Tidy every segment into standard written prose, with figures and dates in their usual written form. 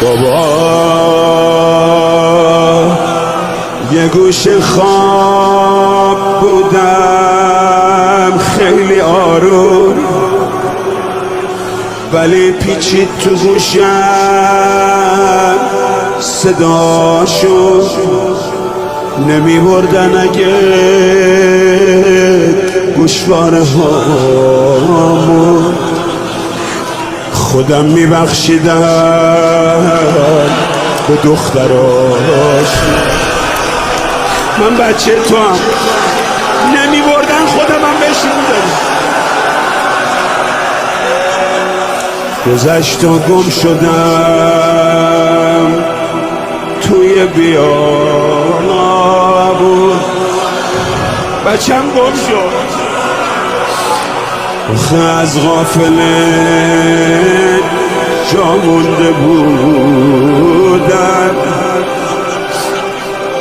بابا یه گوشه خواب بودم خیلی آروم، ولی پیچید تو گوشم صداشو نمی بردن اگه گوشواره هامو خودم می بخشیدم به دختراش. من بچه تو هم نمی بردن خودم هم بهش میدم. گذشت و گم شدم توی بیابون، بچم گم شد آخه از غافله جا مونده بودم.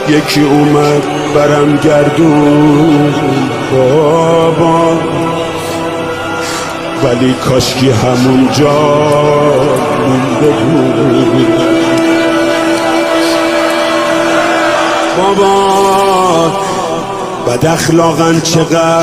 یکی اومد برم گردون بابا، ولی کاشکی همون جا مونده بود. بابا بد اخلاقن چقدر